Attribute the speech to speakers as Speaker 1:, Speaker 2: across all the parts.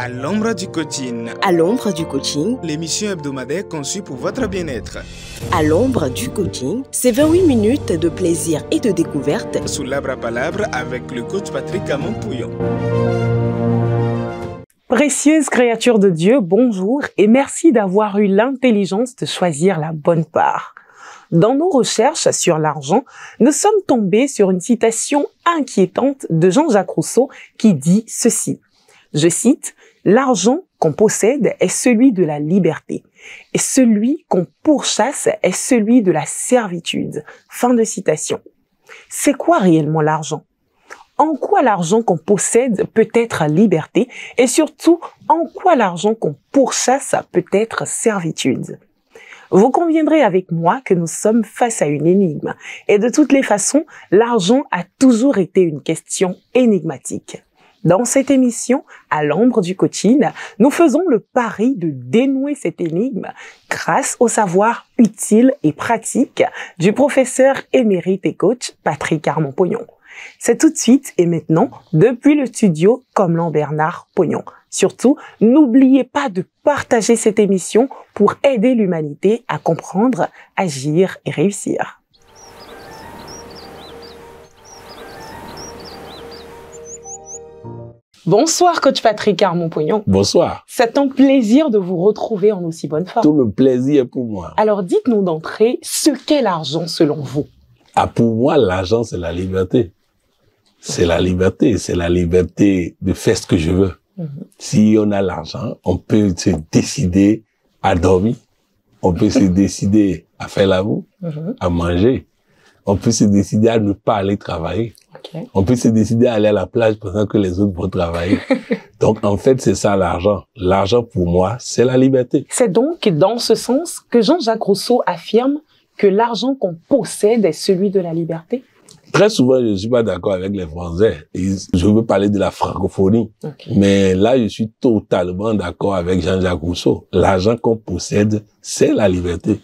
Speaker 1: À l'ombre du coaching.
Speaker 2: À l'ombre du coaching.
Speaker 1: L'émission hebdomadaire conçue pour votre bien-être.
Speaker 2: À l'ombre du coaching, c'est 28 minutes de plaisir et de découverte.
Speaker 1: Sous l'arbre à palabres avec le coach Patrick Amon-Pouillon.
Speaker 3: Précieuse créature de Dieu, bonjour et merci d'avoir eu l'intelligence de choisir la bonne part. Dans nos recherches sur l'argent, nous sommes tombés sur une citation inquiétante de Jean-Jacques Rousseau qui dit ceci. Je cite, « L'argent qu'on possède est celui de la liberté, et celui qu'on pourchasse est celui de la servitude. » Fin de citation. C'est quoi réellement l'argent? En quoi l'argent qu'on possède peut être liberté, et surtout, en quoi l'argent qu'on pourchasse peut être servitude? Vous conviendrez avec moi que nous sommes face à une énigme, et de toutes les façons, l'argent a toujours été une question énigmatique. Dans cette émission, à l'ombre du coaching, nous faisons le pari de dénouer cette énigme grâce au savoir utile et pratique du professeur émérite et coach Patrick Amon-Pouillon. C'est tout de suite et maintenant depuis le studio Comme Bernard Pognon. Surtout, n'oubliez pas de partager cette émission pour aider l'humanité à comprendre, agir et réussir. Bonsoir, coach Patrick Amon-Pouillon.
Speaker 4: Bonsoir.
Speaker 3: C'est un plaisir de vous retrouver en aussi bonne forme.
Speaker 4: Tout le plaisir est pour moi.
Speaker 3: Alors, dites-nous d'entrée, ce qu'est l'argent selon vous?
Speaker 4: Pour moi, l'argent, c'est la liberté. C'est la liberté de faire ce que je veux. Si on a l'argent, on peut se décider à dormir, on peut se décider à faire l'amour, à manger, on peut se décider à ne pas aller travailler. On peut se décider à aller à la plage pendant que les autres vont travailler. Donc, en fait, c'est ça l'argent. L'argent, pour moi, c'est la liberté. C'est donc dans ce sens que Jean-Jacques Rousseau affirme que l'argent qu'on possède est celui de la liberté? Très souvent, je ne suis pas d'accord avec les Français. Je veux parler de la francophonie. Mais là, je suis totalement d'accord avec Jean-Jacques Rousseau. L'argent qu'on possède, c'est la liberté.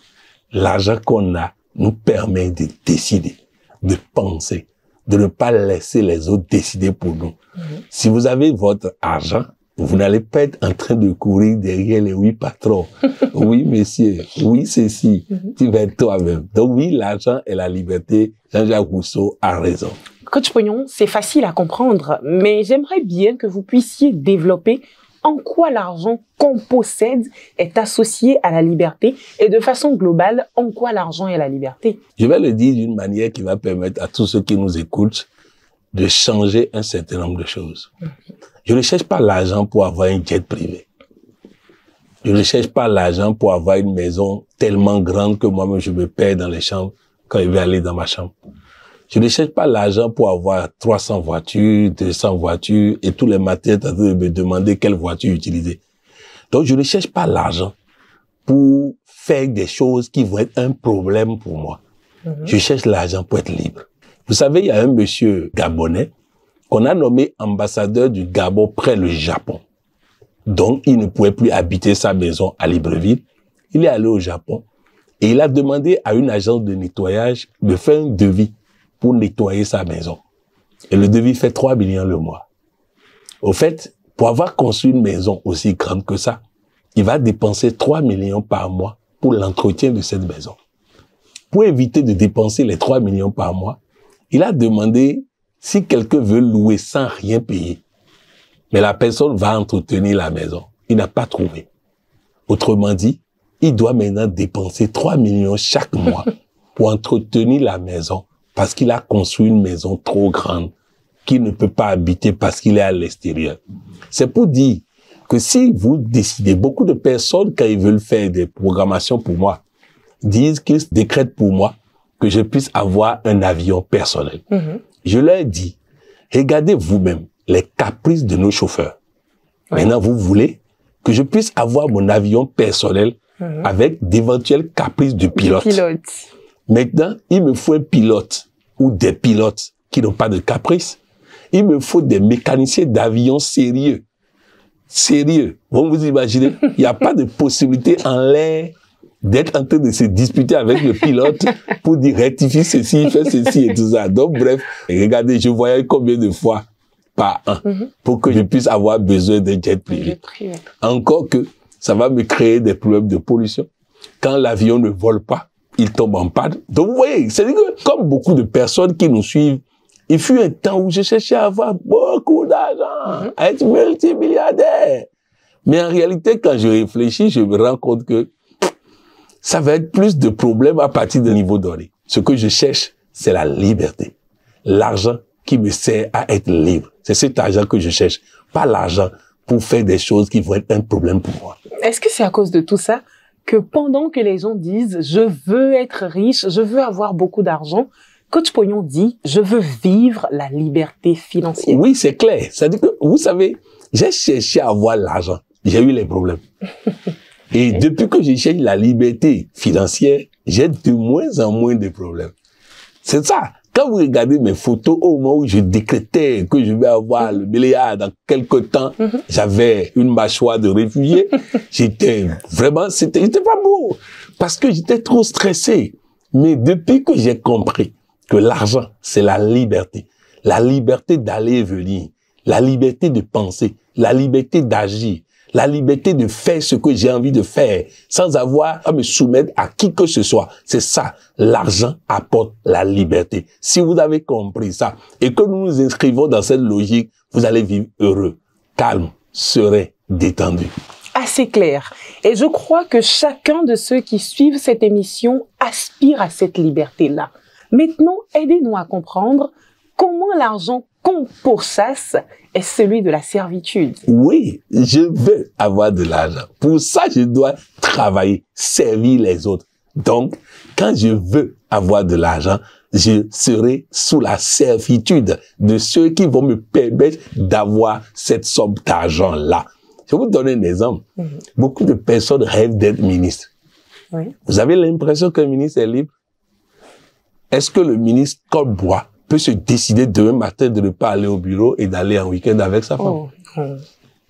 Speaker 4: L'argent qu'on a nous permet de décider, de penser, de ne pas laisser les autres décider pour nous. Si vous avez votre argent, vous n'allez pas être en train de courir derrière les oui patrons. Oui, monsieur. Oui, ceci. Tu vas être toi-même. Donc oui, l'argent et la liberté, Jean-Jacques Rousseau a raison. Coach Pognon, c'est facile à comprendre, mais j'aimerais bien que vous puissiez développer en quoi l'argent qu'on possède est associé à la liberté et de façon globale, en quoi l'argent est la liberté. Je vais le dire d'une manière qui va permettre à tous ceux qui nous écoutent de changer un certain nombre de choses. Je ne cherche pas l'argent pour avoir un jet privé. Je ne cherche pas l'argent pour avoir une maison tellement grande que moi-même je me perds dans les chambres quand je vais aller dans ma chambre. Je ne cherche pas l'argent pour avoir 300 voitures, 200 voitures et tous les matins en train de me demander quelle voiture utiliser. Donc je ne cherche pas l'argent pour faire des choses qui vont être un problème pour moi. Je cherche l'argent pour être libre. Vous savez, il y a un monsieur gabonais qu'on a nommé ambassadeur du Gabon près le Japon. Donc, il ne pouvait plus habiter sa maison à Libreville. Il est allé au Japon et il a demandé à une agence de nettoyage de faire un devis pour nettoyer sa maison. Et le devis fait 3 millions le mois. Au fait, pour avoir construit une maison aussi grande que ça, il va dépenser 3 millions par mois pour l'entretien de cette maison. Pour éviter de dépenser les 3 millions par mois, il a demandé si quelqu'un veut louer sans rien payer. Mais la personne va entretenir la maison. Il n'a pas trouvé. Autrement dit, il doit maintenant dépenser 3 millions chaque mois pour entretenir la maison parce qu'il a construit une maison trop grande qu'il ne peut pas habiter parce qu'il est à l'extérieur. C'est pour dire que si vous décidez, beaucoup de personnes, quand ils veulent faire des programmations pour moi, disent qu'ils décrètent pour moi que je puisse avoir un avion personnel. Je leur dis, regardez vous-même les caprices de nos chauffeurs. Maintenant, vous voulez que je puisse avoir mon avion personnel avec d'éventuels caprices de pilote. Maintenant, il me faut un pilote ou des pilotes qui n'ont pas de caprices. Il me faut des mécaniciens d'avions sérieux. Sérieux. Vous vous imaginez, il n'y a pas de possibilité en l'air d'être en train de se disputer avec le pilote pour dire rectifie ceci, fais ceci et tout ça. Donc bref, regardez, je voyais combien de fois pas un, pour que je puisse avoir besoin d'un jet privé. Encore que ça va me créer des problèmes de pollution. Quand l'avion ne vole pas, il tombe en panne. Donc vous voyez, c'est que comme beaucoup de personnes qui nous suivent, il fut un temps où je cherchais à avoir beaucoup d'argent, à être multimilliardaire. Mais en réalité, quand je réfléchis, je me rends compte que ça va être plus de problèmes à partir d'un niveau donné. Ce que je cherche, c'est la liberté. L'argent qui me sert à être libre. C'est cet argent que je cherche, pas l'argent pour faire des choses qui vont être un problème pour moi.
Speaker 3: Est-ce que c'est à cause de tout ça que pendant que les gens disent « je veux être riche, je veux avoir beaucoup d'argent », Coach Pognon dit « je veux vivre la liberté financière ».
Speaker 4: Oui, c'est clair. C'est-à-dire que, vous savez, j'ai cherché à avoir l'argent. J'ai eu les problèmes. Et depuis que je cherche la liberté financière, j'ai de moins en moins de problèmes. C'est ça. Quand vous regardez mes photos, au moment où je décrétais que je vais avoir le milliard dans quelques temps, j'avais une mâchoire de réfugié. J'étais vraiment, c'était pas beau. Parce que j'étais trop stressé. Mais depuis que j'ai compris que l'argent, c'est la liberté d'aller et venir, la liberté de penser, la liberté d'agir, la liberté de faire ce que j'ai envie de faire sans avoir à me soumettre à qui que ce soit. C'est ça. L'argent apporte la liberté. Si vous avez compris ça et que nous nous inscrivons dans cette logique, vous allez vivre heureux, calme, serein, détendu.
Speaker 3: Assez clair. Et je crois que chacun de ceux qui suivent cette émission aspire à cette liberté-là. Maintenant, aidez-nous à comprendre comment l'argent compte pour SAS est celui de la servitude.
Speaker 4: Oui, je veux avoir de l'argent. Pour ça, je dois travailler, servir les autres. Donc, quand je veux avoir de l'argent, je serai sous la servitude de ceux qui vont me permettre d'avoir cette somme d'argent-là. Je vais vous donner un exemple. Beaucoup de personnes rêvent d'être ministre.
Speaker 3: Oui.
Speaker 4: Vous avez l'impression qu'un ministre est libre? Est-ce que le ministre Colbois peut se décider demain matin de ne pas aller au bureau et d'aller en week-end avec sa femme?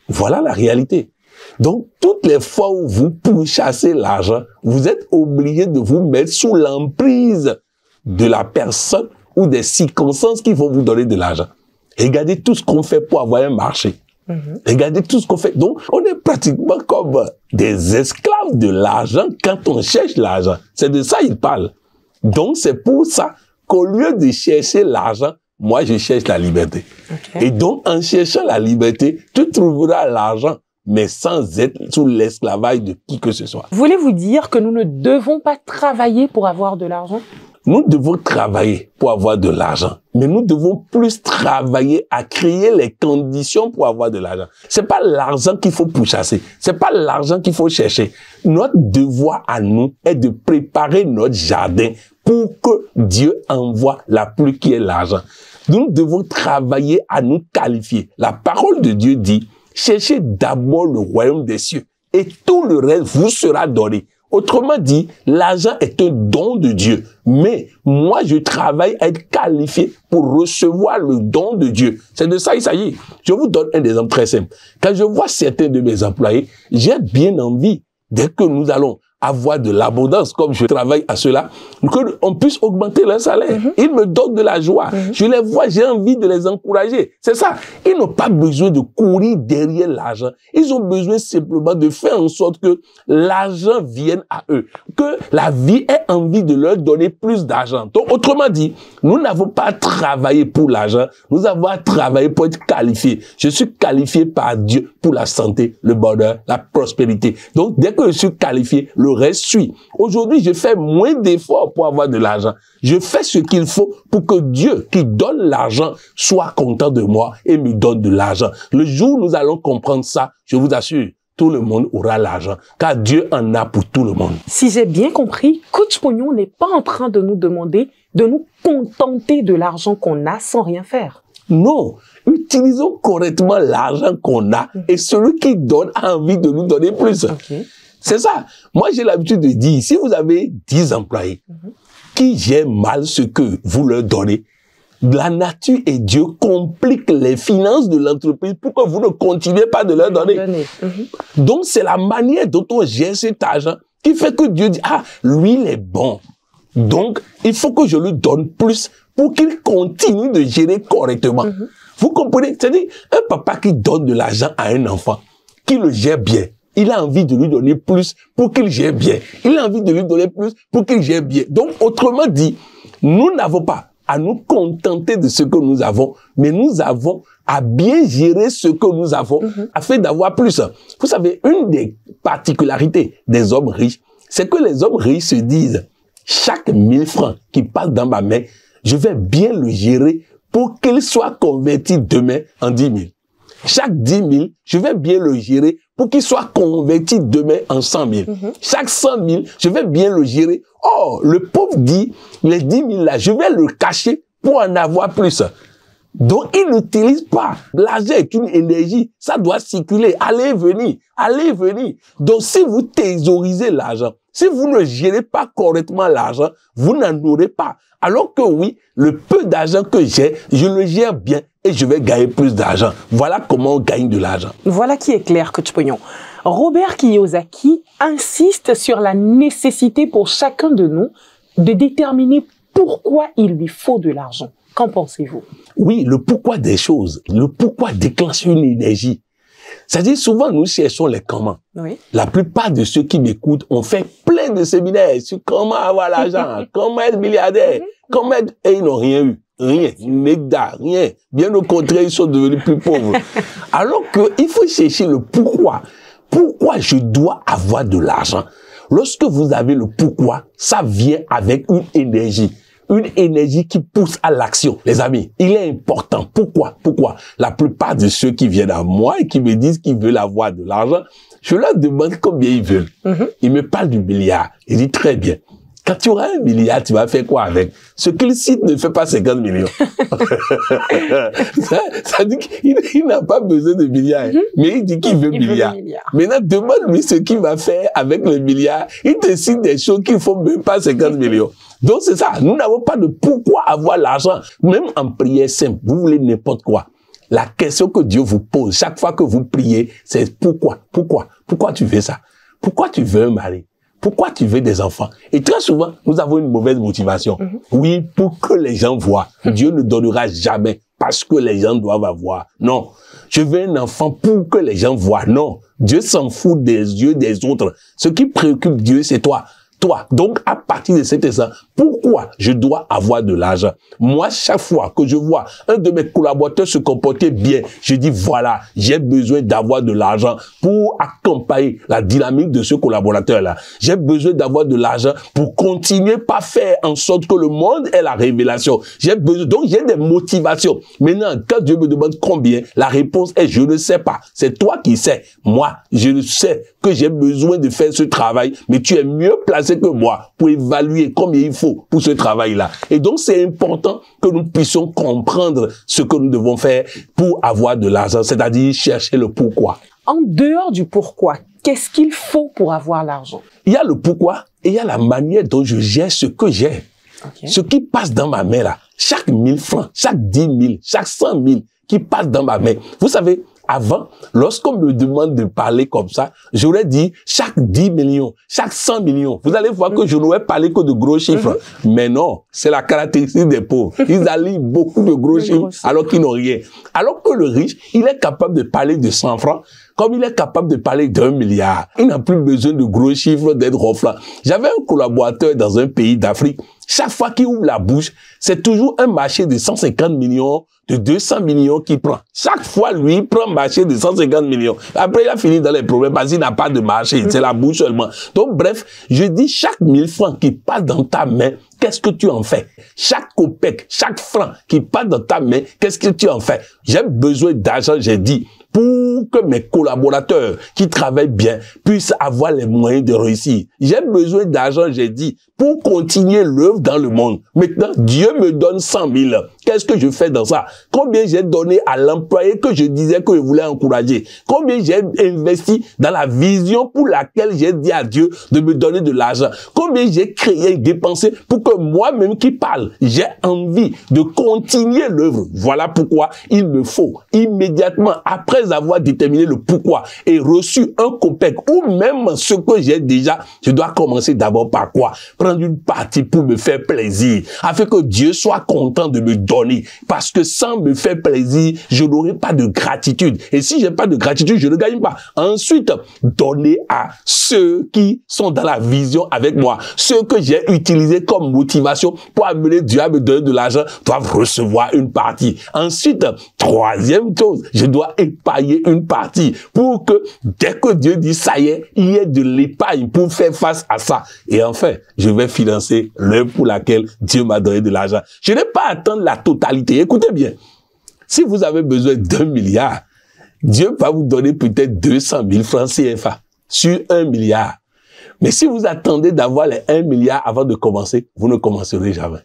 Speaker 4: Voilà la réalité. Donc, toutes les fois où vous pourchassez l'argent, vous êtes obligé de vous mettre sous l'emprise de la personne ou des circonstances qui vont vous donner de l'argent. Regardez tout ce qu'on fait pour avoir un marché. Regardez tout ce qu'on fait. Donc, on est pratiquement comme des esclaves de l'argent quand on cherche l'argent. C'est de ça il parle. Donc, c'est pour ça qu'au lieu de chercher l'argent, moi, je cherche la liberté. Et donc, en cherchant la liberté, tu trouveras l'argent, mais sans être sous l'esclavage de qui que ce soit.
Speaker 3: Voulez-vous dire que nous ne devons pas travailler pour avoir de l'argent?
Speaker 4: Nous devons travailler pour avoir de l'argent, mais nous devons plus travailler à créer les conditions pour avoir de l'argent. C'est pas l'argent qu'il faut pourchasser, c'est pas l'argent qu'il faut chercher. Notre devoir à nous est de préparer notre jardin pour que Dieu envoie la pluie qui est l'argent. Nous devons travailler à nous qualifier. La parole de Dieu dit, cherchez d'abord le royaume des cieux et tout le reste vous sera donné. Autrement dit, l'argent est un don de Dieu. Mais moi, je travaille à être qualifié pour recevoir le don de Dieu. C'est de ça qu'il s'agit. Je vous donne un exemple très simple. Quand je vois certains de mes employés, j'ai bien envie, dès que nous allons avoir de l'abondance, comme je travaille à cela, qu'on puisse augmenter leur salaire. Ils me donnent de la joie. Je les vois, j'ai envie de les encourager. C'est ça. Ils n'ont pas besoin de courir derrière l'argent. Ils ont besoin simplement de faire en sorte que l'argent vienne à eux. Que la vie ait envie de leur donner plus d'argent. Donc, autrement dit, nous n'avons pas travaillé pour l'argent. Nous avons travaillé pour être qualifiés. Je suis qualifié par Dieu pour la santé, le bonheur, la prospérité. Donc, dès que je suis qualifié, le reste suit. Aujourd'hui, je fais moins d'efforts pour avoir de l'argent. Je fais ce qu'il faut pour que Dieu, qui donne l'argent, soit content de moi et me donne de l'argent. Le jour où nous allons comprendre ça, je vous assure, tout le monde aura l'argent, car Dieu en a pour tout le monde.
Speaker 3: Si j'ai bien compris, Coach Pognon n'est pas en train de nous demander de nous contenter de l'argent qu'on a sans rien faire.
Speaker 4: Non, utilisons correctement l'argent qu'on a et celui qui donne a envie de nous donner plus. C'est ça. Moi, j'ai l'habitude de dire, si vous avez 10 employés qui gèrent mal ce que vous leur donnez, la nature et Dieu compliquent les finances de l'entreprise pour que vous ne continuez pas de leur donner. Donc, c'est la manière dont on gère cet argent qui fait que Dieu dit, ah, lui, il est bon. Donc, il faut que je lui donne plus pour qu'il continue de gérer correctement. Vous comprenez? C'est-à-dire, un papa qui donne de l'argent à un enfant, qui le gère bien, il a envie de lui donner plus pour qu'il gère bien. Il a envie de lui donner plus pour qu'il gère bien. Donc, autrement dit, nous n'avons pas à nous contenter de ce que nous avons, mais nous avons à bien gérer ce que nous avons afin d'avoir plus. Vous savez, une des particularités des hommes riches, c'est que les hommes riches se disent, chaque 1000 francs qui passe dans ma main, je vais bien le gérer pour qu'il soit converti demain en 10 000. Chaque 10 000, je vais bien le gérer pour qu'il soit converti demain en 100 000. Chaque 100 000, je vais bien le gérer. Oh, le pauvre dit, les 10 000 là, je vais le cacher pour en avoir plus. Donc, il n'utilise pas. L'argent est une énergie. Ça doit circuler, aller et venir, aller et venir. Donc, si vous thésaurisez l'argent, si vous ne gérez pas correctement l'argent, vous n'en aurez pas. Alors que oui, le peu d'argent que j'ai, je le gère bien et je vais gagner plus d'argent. Voilà comment on gagne de l'argent.
Speaker 3: Voilà qui est clair, Coach Pognon. Robert Kiyosaki insiste sur la nécessité pour chacun de nous de déterminer pourquoi il lui faut de l'argent. Qu'en pensez-vous?
Speaker 4: Oui, le pourquoi des choses. Le pourquoi déclenche une énergie. C'est-à-dire, souvent, nous cherchons les comment.
Speaker 3: Oui.
Speaker 4: La plupart de ceux qui m'écoutent ont fait plein de séminaires sur comment avoir l'argent, comment être milliardaire, comment être... Et ils n'ont rien eu. Rien. Rien. Bien au contraire, ils sont devenus plus pauvres. Alors qu'il faut chercher le pourquoi. Pourquoi je dois avoir de l'argent? Lorsque vous avez le pourquoi, ça vient avec une énergie. Une énergie qui pousse à l'action. Les amis, il est important. Pourquoi? La plupart de ceux qui viennent à moi et qui me disent qu'ils veulent avoir de l'argent, je leur demande combien ils veulent. Ils me parlent du milliard. Ils disent très bien. Quand tu auras 1 milliard, tu vas faire quoi avec? Ce qu'il cite ne fait pas 50 millions. ça dit qu'il n'a pas besoin de milliards. Mais il dit qu'il veut milliard. Maintenant, demande-lui ce qu'il va faire avec le milliard. Il te cite des choses qui ne font même pas 50 millions. Donc c'est ça. Nous n'avons pas de pourquoi avoir l'argent. Même en prière simple, vous voulez n'importe quoi. La question que Dieu vous pose chaque fois que vous priez, c'est pourquoi? Pourquoi tu veux ça? Pourquoi tu veux un mari? Pourquoi tu veux des enfants? Et très souvent, nous avons une mauvaise motivation. Oui, pour que les gens voient. Dieu ne donnera jamais parce que les gens doivent avoir. Non. Je veux un enfant pour que les gens voient. Non. Dieu s'en fout des yeux des autres. Ce qui préoccupe Dieu, c'est toi. Donc, à partir de cet instant, pourquoi je dois avoir de l'argent? Moi, chaque fois que je vois un de mes collaborateurs se comporter bien, je dis, voilà, j'ai besoin d'avoir de l'argent pour accompagner la dynamique de ce collaborateur-là. J'ai besoin d'avoir de l'argent pour continuer par faire en sorte que le monde ait la révélation. Donc, j'ai des motivations. Maintenant, quand Dieu me demande combien, la réponse est, je ne sais pas. C'est toi qui sais. Moi, je sais que j'ai besoin de faire ce travail, mais tu es mieux placé que moi pour évaluer combien il faut pour ce travail-là. Et donc, c'est important que nous puissions comprendre ce que nous devons faire pour avoir de l'argent, c'est-à-dire chercher le pourquoi.
Speaker 3: En dehors du pourquoi, qu'est-ce qu'il faut pour avoir l'argent?
Speaker 4: Il y a le pourquoi et il y a la manière dont je gère ce que j'ai. Okay. Ce qui passe dans ma main là, chaque 1000 francs, chaque 10 000, chaque 100 000 qui passe dans ma main. Vous savez, avant, lorsqu'on me demande de parler comme ça, j'aurais dit chaque 10 millions, chaque 100 millions. Vous allez voir que je n'aurais parlé que de gros chiffres. Mais non, c'est la caractéristique des pauvres. Ils allient beaucoup de gros chiffres alors qu'ils n'ont rien. Alors que le riche, il est capable de parler de 100 francs comme il est capable de parler d'1 milliard. Il n'a plus besoin de gros chiffres, d'être ronflant. J'avais un collaborateur dans un pays d'Afrique. Chaque fois qu'il ouvre la bouche, c'est toujours un marché de 150 millions, de 200 millions qu'il prend. Chaque fois, lui, il prend un marché de 150 millions. Après, il a fini dans les problèmes parce qu'il n'a pas de marché. C'est la bouche seulement. Donc, bref, je dis chaque 1000 francs qui passe dans ta main, qu'est-ce que tu en fais? Chaque copec, chaque franc qui passe dans ta main, qu'est-ce que tu en fais? J'ai besoin d'argent, j'ai dit, pour que mes collaborateurs qui travaillent bien puissent avoir les moyens de réussir. J'ai besoin d'argent, j'ai dit, pour continuer l'œuvre dans le monde. Maintenant, Dieu me donne 100 000. Qu'est-ce que je fais dans ça? Combien j'ai donné à l'employé que je disais que je voulais encourager? Combien j'ai investi dans la vision pour laquelle j'ai dit à Dieu de me donner de l'argent? Combien j'ai créé et dépensé pour que moi-même qui parle, j'ai envie de continuer l'œuvre? Voilà pourquoi il me faut immédiatement, après avoir déterminé le pourquoi et reçu un copec ou même ce que j'ai déjà, je dois commencer d'abord par quoi? Prendre une partie pour me faire plaisir, afin que Dieu soit content de me donner donner. Parce que sans me faire plaisir, je n'aurai pas de gratitude. Et si j'ai pas de gratitude, je ne gagne pas. Ensuite, donner à ceux qui sont dans la vision avec moi. Ceux que j'ai utilisés comme motivation pour amener Dieu à me donner de l'argent doivent recevoir une partie. Ensuite, troisième chose, je dois épargner une partie pour que dès que Dieu dit ça y est, il y ait de l'épargne pour faire face à ça. Et enfin, je vais financer l'œuvre pour laquelle Dieu m'a donné de l'argent. Je n'ai pas à attendre la totalité. Écoutez bien. Si vous avez besoin d'1 milliard, Dieu va vous donner peut-être 200 000 francs CFA sur 1 milliard. Mais si vous attendez d'avoir les 1 milliard avant de commencer, vous ne commencerez jamais.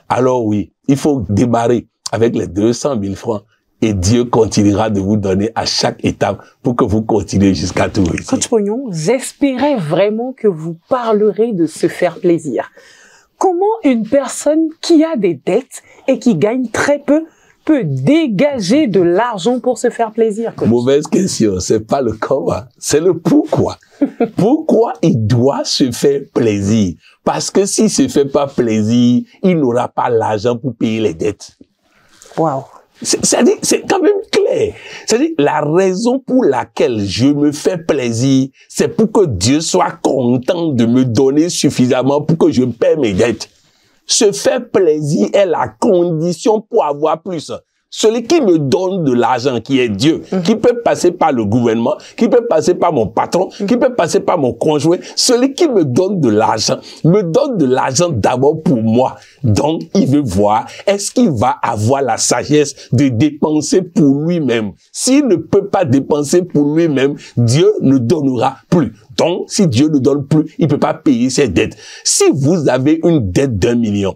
Speaker 4: Alors oui, il faut démarrer avec les 200 000 francs et Dieu continuera de vous donner à chaque étape pour que vous continuez jusqu'à tout réussir.
Speaker 3: Coach Pognon, j'espérais vraiment que vous parlerez de se faire plaisir. Comment une personne qui a des dettes et qui gagne très peu peut dégager de l'argent pour se faire plaisir, coach?
Speaker 4: Mauvaise question, c'est pas le comment, c'est le pourquoi. Pourquoi il doit se faire plaisir? Parce que s'il se fait pas plaisir, il n'aura pas l'argent pour payer les dettes.
Speaker 3: Waouh.
Speaker 4: C'est-à-dire, c'est quand même clair. C'est-à-dire, la raison pour laquelle je me fais plaisir, c'est pour que Dieu soit content de me donner suffisamment pour que je paie mes dettes. Se faire plaisir est la condition pour avoir plus. Celui qui me donne de l'argent, qui est Dieu, qui peut passer par le gouvernement, qui peut passer par mon patron, qui peut passer par mon conjoint, celui qui me donne de l'argent d'abord pour moi. Donc, il veut voir, est-ce qu'il va avoir la sagesse de dépenser pour lui-même? S'il ne peut pas dépenser pour lui-même, Dieu ne donnera plus. Donc, si Dieu ne donne plus, il ne peut pas payer ses dettes. Si vous avez une dette d'1 million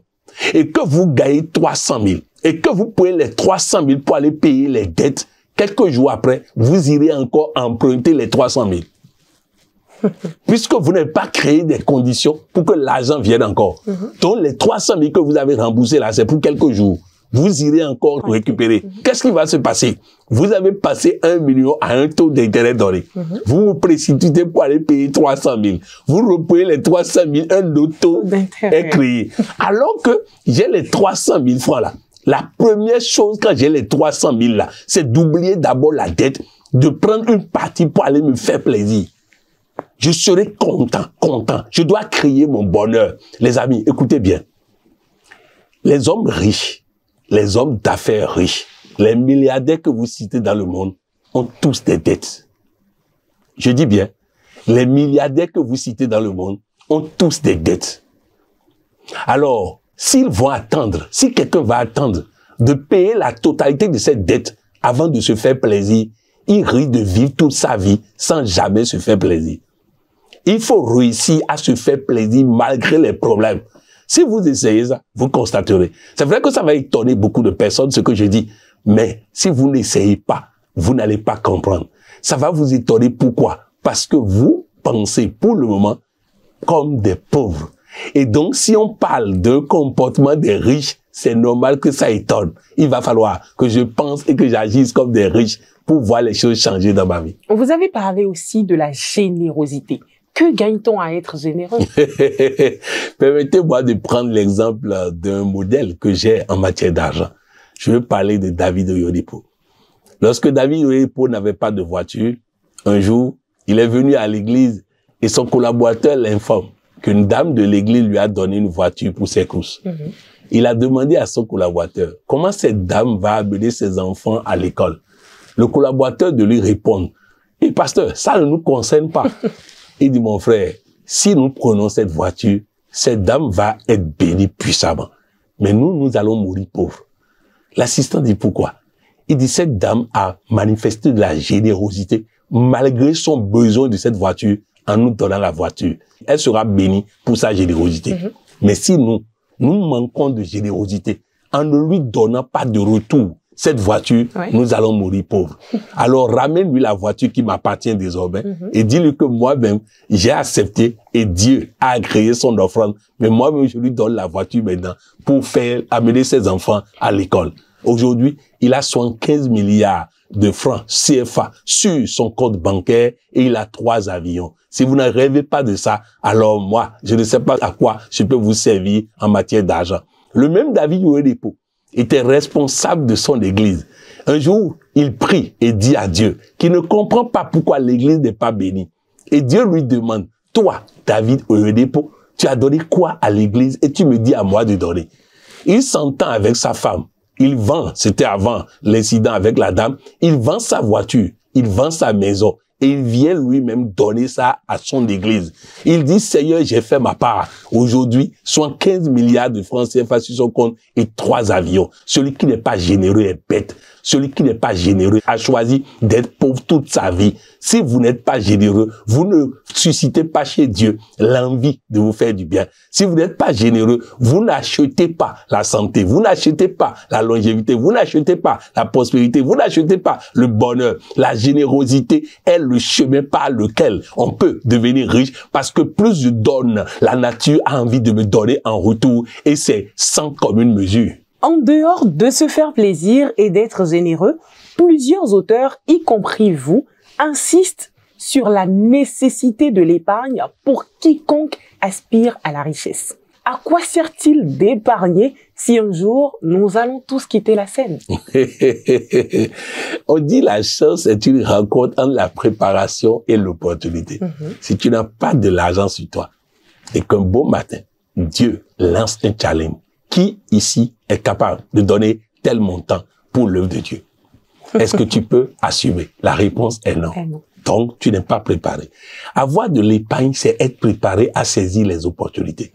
Speaker 4: et que vous gagnez 300 000, et que vous prenez les 300 000 pour aller payer les dettes, quelques jours après, vous irez encore emprunter les 300 000. Puisque vous n'avez pas créé des conditions pour que l'argent vienne encore. Donc, les 300 000 que vous avez remboursés là, c'est pour quelques jours. Vous irez encore récupérer. Qu'est-ce qui va se passer? Vous avez passé 1 million à un taux d'intérêt donné. Vous vous précipitez pour aller payer 300 000. Vous reprenez les 300 000, un autre taux est créé. Alors que j'ai les 300 000 francs là. La première chose quand j'ai les 300 000 là, c'est d'oublier d'abord la dette, de prendre une partie pour aller me faire plaisir. Je serai content. Je dois créer mon bonheur. Les amis, écoutez bien. Les hommes riches, les hommes d'affaires riches, les milliardaires que vous citez dans le monde ont tous des dettes. Je dis bien, les milliardaires que vous citez dans le monde ont tous des dettes. Alors, s'ils vont attendre, si quelqu'un va attendre de payer la totalité de cette dette avant de se faire plaisir, il risque de vivre toute sa vie sans jamais se faire plaisir. Il faut réussir à se faire plaisir malgré les problèmes. Si vous essayez ça, vous constaterez. C'est vrai que ça va étonner beaucoup de personnes ce que je dis, mais si vous n'essayez pas, vous n'allez pas comprendre. Ça va vous étonner. Pourquoi? Parce que vous pensez pour le moment comme des pauvres. Et donc, si on parle d'un comportement des riches, c'est normal que ça étonne. Il va falloir que je pense et que j'agisse comme des riches pour voir les choses changer dans ma vie.
Speaker 3: Vous avez parlé aussi de la générosité. Que gagne-t-on à être généreux?
Speaker 4: Permettez-moi de prendre l'exemple d'un modèle que j'ai en matière d'argent. Je veux parler de David Oyedepo. Lorsque David Oyedepo n'avait pas de voiture, un jour, il est venu à l'église et son collaborateur l'informe qu'une dame de l'église lui a donné une voiture pour ses courses. Il a demandé à son collaborateur comment cette dame va amener ses enfants à l'école. Le collaborateur de lui répond, « Eh, pasteur, ça ne nous concerne pas. » Il dit, mon frère, si nous prenons cette voiture, cette dame va être bénie puissamment. Mais nous allons mourir pauvres. L'assistant dit, pourquoi? Il dit, cette dame a manifesté de la générosité malgré son besoin de cette voiture en nous donnant la voiture. Elle sera bénie pour sa générosité. Mais si nous manquons de générosité en ne lui donnant pas de retour cette voiture, nous allons mourir pauvres. Alors, ramène-lui la voiture qui m'appartient désormais et dis-lui que moi-même, j'ai accepté et Dieu a agréé son offrande. Mais moi-même, je lui donne la voiture maintenant pour amener ses enfants à l'école. Aujourd'hui, il a 75 milliards de francs CFA sur son compte bancaire et il a 3 avions. Si vous ne rêvez pas de ça, alors moi, je ne sais pas à quoi je peux vous servir en matière d'argent. Le même David Oyedepo, était responsable de son église. Un jour, il prie et dit à Dieu qu'il ne comprend pas pourquoi l'église n'est pas bénie. Et Dieu lui demande, toi, David Oyedepo, tu as donné quoi à l'église et tu me dis à moi de donner? Il s'entend avec sa femme. Il vend, c'était avant l'incident avec la dame, il vend sa voiture, il vend sa maison et il vient lui-même donner ça à son église. Il dit, Seigneur, j'ai fait ma part. Aujourd'hui, 75 milliards de francs CFA sur son compte et 3 avions. Celui qui n'est pas généreux est bête. Celui qui n'est pas généreux a choisi d'être pauvre toute sa vie. Si vous n'êtes pas généreux, vous ne suscitez pas chez Dieu l'envie de vous faire du bien. Si vous n'êtes pas généreux, vous n'achetez pas la santé, vous n'achetez pas la longévité, vous n'achetez pas la prospérité, vous n'achetez pas le bonheur. La générosité est le chemin par lequel on peut devenir riche parce que plus je donne, la nature a envie de me donner en retour et c'est sans commune mesure.
Speaker 3: En dehors de se faire plaisir et d'être généreux, plusieurs auteurs, y compris vous, insistent sur la nécessité de l'épargne pour quiconque aspire à la richesse. À quoi sert-il d'épargner si un jour nous allons tous quitter la scène?
Speaker 4: On dit la chance est une rencontre entre la préparation et l'opportunité. Si tu n'as pas de l'argent sur toi et qu'un beau matin, Dieu lance un challenge, qui ici est capable de donner tel montant pour l'œuvre de Dieu? Est-ce que tu peux assumer? La réponse est non. Donc, tu n'es pas préparé. Avoir de l'épargne, c'est être préparé à saisir les opportunités.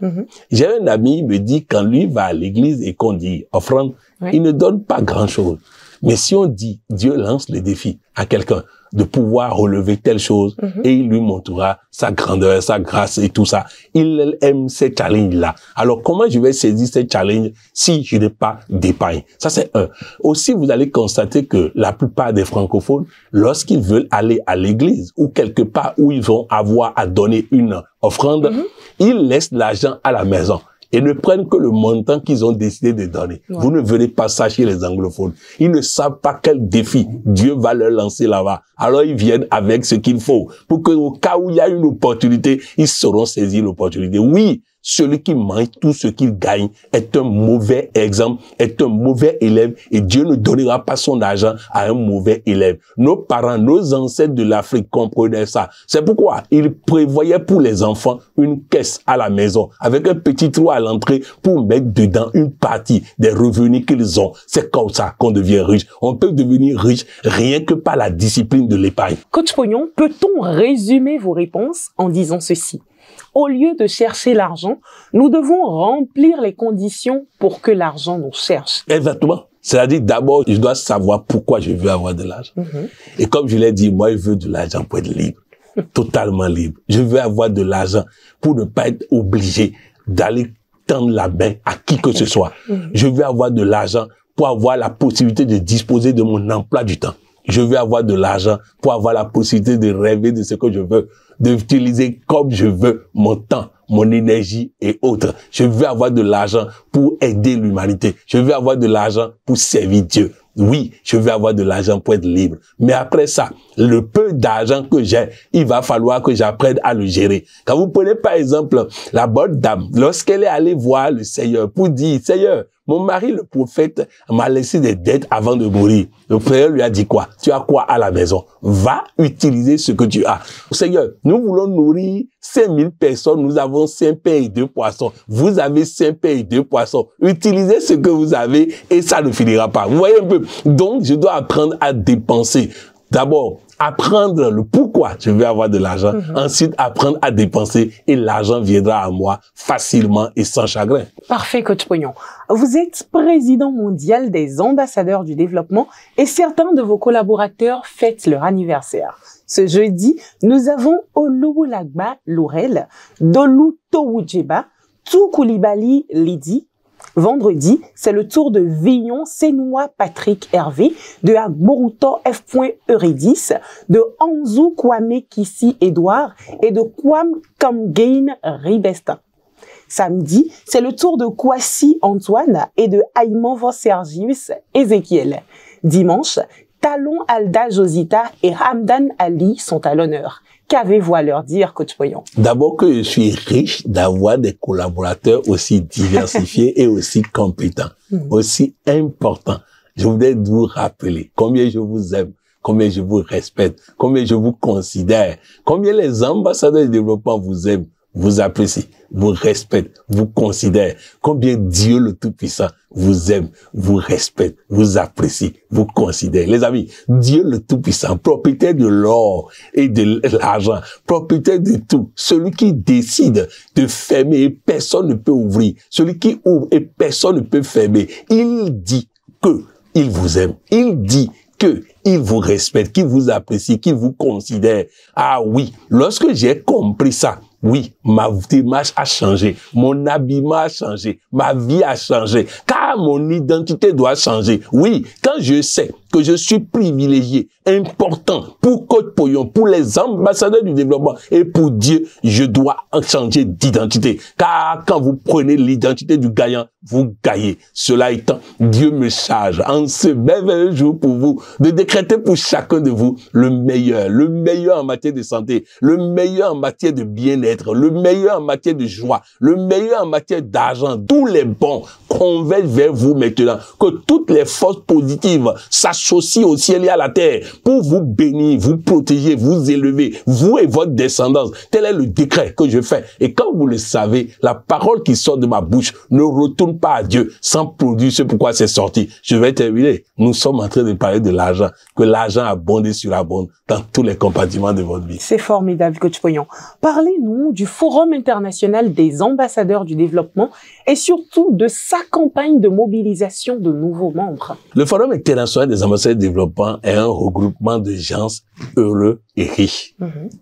Speaker 4: J'ai un ami, il me dit, quand lui va à l'église et qu'on dit offrande, il ne donne pas grand-chose. Mais si on dit, Dieu lance le défi à quelqu'un de pouvoir relever telle chose et il lui montrera sa grandeur, sa grâce et tout ça, il aime ces challenges-là. Alors, comment je vais saisir ces challenges si je n'ai pas d'épargne? Ça, c'est un. Aussi, vous allez constater que la plupart des francophones, lorsqu'ils veulent aller à l'église ou quelque part où ils vont avoir à donner une offrande, ils laissent l'argent à la maison et ne prennent que le montant qu'ils ont décidé de donner. Vous ne verrez pas ça chez les anglophones. Ils ne savent pas quel défi Dieu va leur lancer là-bas. Alors ils viennent avec ce qu'il faut pour que au cas où il y a une opportunité, ils sauront saisir l'opportunité. Oui, celui qui mange tout ce qu'il gagne est un mauvais exemple, est un mauvais élève et Dieu ne donnera pas son argent à un mauvais élève. Nos parents, nos ancêtres de l'Afrique comprenaient ça. C'est pourquoi ils prévoyaient pour les enfants une caisse à la maison avec un petit trou à l'entrée pour mettre dedans une partie des revenus qu'ils ont. C'est comme ça qu'on devient riche. On peut devenir riche rien que par la discipline de l'épargne.
Speaker 3: Coach Pognon, peut-on résumer vos réponses en disant ceci? Au lieu de chercher l'argent, nous devons remplir les conditions pour que l'argent nous cherche.
Speaker 4: Exactement. C'est-à-dire, d'abord, je dois savoir pourquoi je veux avoir de l'argent. Et comme je l'ai dit, moi, je veux de l'argent pour être libre. Totalement libre. Je veux avoir de l'argent pour ne pas être obligé d'aller tendre la main à qui que ce soit. Je veux avoir de l'argent pour avoir la possibilité de disposer de mon emploi du temps. Je veux avoir de l'argent pour avoir la possibilité de rêver de ce que je veux, d'utiliser comme je veux mon temps, mon énergie et autres. Je veux avoir de l'argent pour aider l'humanité. Je veux avoir de l'argent pour servir Dieu. Oui, je veux avoir de l'argent pour être libre. Mais après ça, le peu d'argent que j'ai, il va falloir que j'apprenne à le gérer. Quand vous prenez par exemple la bonne dame, lorsqu'elle est allée voir le Seigneur pour dire, Seigneur, mon mari, le prophète, m'a laissé des dettes avant de mourir. Le Seigneur lui a dit quoi? Tu as quoi à la maison? Va utiliser ce que tu as. Seigneur, nous voulons nourrir 5000 personnes. Nous avons 5 pains et 2 poissons. Vous avez 5 pains et 2 poissons. Utilisez ce que vous avez et ça ne finira pas. Vous voyez un peu? Donc, je dois apprendre à dépenser. D'abord, apprendre le pourquoi je veux avoir de l'argent. Ensuite, apprendre à dépenser et l'argent viendra à moi facilement et sans chagrin.
Speaker 3: Parfait, Coach Pognon. Vous êtes président mondial des ambassadeurs du développement et certains de vos collaborateurs fêtent leur anniversaire. Ce jeudi, nous avons Oluwolagba Laurel, Dolu Towujeba, Tou Koulibaly Lydie. Vendredi, c'est le tour de Vignon Sénois Patrick Hervé, de Agboruto F. Eurydice, de Anzou Kwame Kissi Edouard et de Kwam Kamgain Ribestin. Samedi, c'est le tour de Kwasi Antoine et de Aïmanvo Sergius Ézéchiel. Dimanche, Talon Alda Josita et Hamdan Ali sont à l'honneur. Qu'avez-vous à leur dire, coach Poyon?
Speaker 4: D'abord que je suis riche d'avoir des collaborateurs aussi diversifiés et aussi compétents, aussi importants. Je voudrais vous rappeler combien je vous aime, combien je vous respecte, combien je vous considère, combien les ambassadeurs du développement vous aiment, vous apprécient, vous respectent, vous considèrent, combien Dieu le Tout-Puissant vous aime, vous respecte, vous apprécie, vous considère. Les amis, Dieu le Tout-Puissant, propriétaire de l'or et de l'argent, propriétaire de tout, celui qui décide de fermer et personne ne peut ouvrir, celui qui ouvre et personne ne peut fermer, il dit que il vous aime, il dit que il vous respecte, qu'il vous apprécie, qu'il vous considère. Ah oui, lorsque j'ai compris ça, oui, ma démarche a changé, mon habillement a changé, ma vie a changé, car mon identité doit changer. Oui, quand je sais que je suis privilégié, important pour Coach Poyon, pour les ambassadeurs du développement et pour Dieu, je dois changer d'identité. Car quand vous prenez l'identité du gagnant, vous gagnez. Cela étant, Dieu me charge en ce merveilleux jour pour vous de décréter pour chacun de vous le meilleur en matière de santé, le meilleur en matière de bien-être, le meilleur en matière de joie, le meilleur en matière d'argent. Tous les bons convergent vers vous maintenant. Que toutes les forces positives s'associent au ciel et à la terre pour vous bénir, vous protéger, vous élever, vous et votre descendance. Tel est le décret que je fais. Et quand vous le savez, la parole qui sort de ma bouche ne retourne pas à Dieu sans produire ce pourquoi c'est sorti. Je vais terminer. Nous sommes en train de parler de l'argent. Que l'argent abonde sur abonde dans tous les compartiments de votre vie.
Speaker 3: C'est formidable, coach Poyon. Parlez-nous du Forum international des ambassadeurs du développement et surtout de sa campagne de mobilisation de nouveaux membres.
Speaker 4: Le Forum international des ambassadeurs du développement est un regroupement de gens heureux et riches.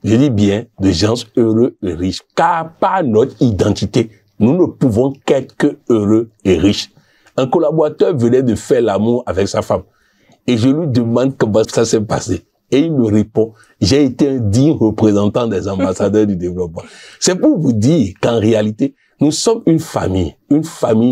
Speaker 4: Je dis bien de gens heureux et riches, car par notre identité, nous ne pouvons qu'être que heureux et riches. Un collaborateur venait de faire l'amour avec sa femme. Et je lui demande comment ça s'est passé. Et il me répond, j'ai été un digne représentant des ambassadeurs du développement. C'est pour vous dire qu'en réalité, nous sommes une famille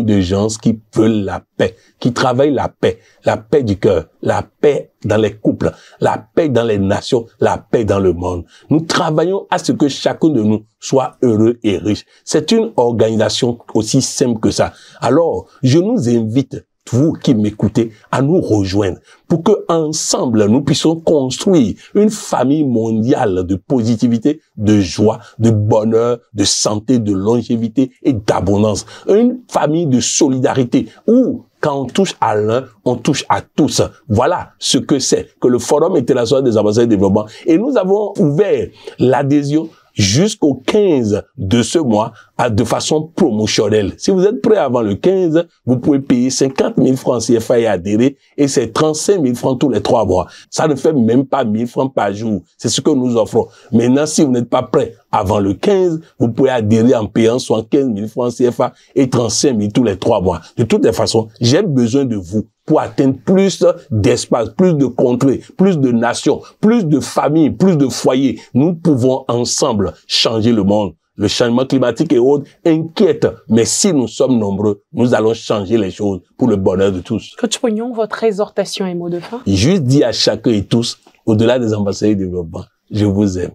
Speaker 4: de gens qui veulent la paix, qui travaillent la paix du cœur, la paix dans les couples, la paix dans les nations, la paix dans le monde. Nous travaillons à ce que chacun de nous soit heureux et riche. C'est une organisation aussi simple que ça. Alors, je nous invite, vous qui m'écoutez, à nous rejoindre pour que ensemble nous puissions construire une famille mondiale de positivité, de joie, de bonheur, de santé, de longévité et d'abondance. Une famille de solidarité où quand on touche à l'un, on touche à tous. Voilà ce que c'est que le Forum international des ambassadeurs de développement. Et nous avons ouvert l'adhésion jusqu'au 15 de ce mois de façon promotionnelle. Si vous êtes prêt avant le 15, vous pouvez payer 50 000 francs CFA et adhérer, et c'est 35 000 francs tous les 3 mois. Ça ne fait même pas 1 000 francs par jour. C'est ce que nous offrons. Maintenant, si vous n'êtes pas prêt avant le 15, vous pouvez adhérer en payant 75 000 francs CFA et 35 000 tous les 3 mois. De toutes les façons, j'ai besoin de vous pour atteindre plus d'espace, plus de contrées, plus de nations, plus de familles, plus de foyers. Nous pouvons ensemble changer le monde. Le changement climatique et autres inquiète, mais si nous sommes nombreux, nous allons changer les choses pour le bonheur de tous.
Speaker 3: Coach Poyon, votre exhortation et mot de fin?
Speaker 4: Juste dire à chacun et tous, au-delà des ambassadeurs du développement, je vous aime,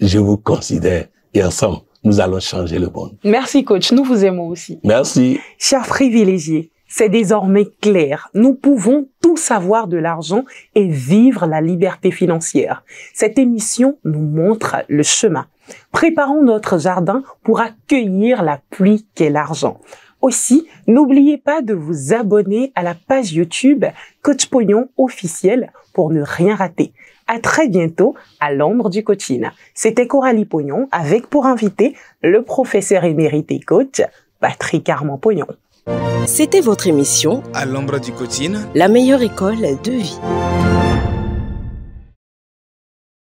Speaker 4: je vous considère, et ensemble, nous allons changer le monde.
Speaker 3: Merci coach, nous vous aimons aussi.
Speaker 4: Merci.
Speaker 3: Chers privilégiés, c'est désormais clair. Nous pouvons tout savoir de l'argent et vivre la liberté financière. Cette émission nous montre le chemin. Préparons notre jardin pour accueillir la pluie qu'est l'argent. Aussi, n'oubliez pas de vous abonner à la page YouTube Coach Poyon officiel pour ne rien rater. À très bientôt à l'ombre du coaching. C'était Coralie Pognon avec pour invité le professeur émérité coach Patrick Armand Pognon.
Speaker 2: C'était votre émission
Speaker 1: À l'ombre du coaching,
Speaker 2: La meilleure école de vie.